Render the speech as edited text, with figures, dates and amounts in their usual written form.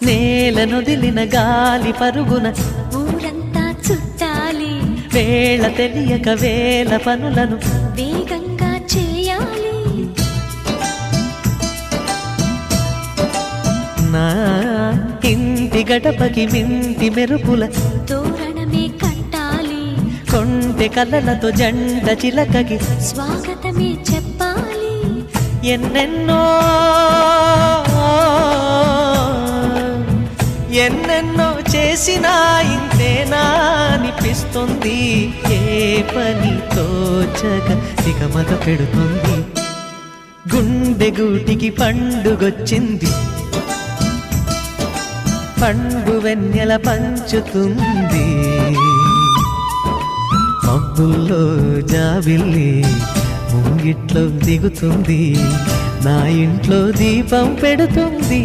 నేలనొదిలిన గాలి పరుగున ఊరంతా చుట్టాలి, వేళ తెలియక వేల పనులను వేగంగా చేయాలి. నా ఇంటి గడపకి మింటి మెరుపుల తోరణమే కట్టాలి, కొంటె కలలతో జంట చిలకకి స్వాగతమే చెప్పాలి. ఎన్నెన్నో ఎన్నెన్నో చేసినా ఇంతేనా అనిపిస్తుంది. ఏ పని తోచక దిగమగ పెడుతుంది. గుండె గూటికి పండుగొచ్చింది, పండు వెన్నెల పంచుతుంది. మబ్బుల్లో జాబిల్లి ముంగిట్లో దిగుతుంది, నా ఇంట్లో దీపం పెడుతుంది.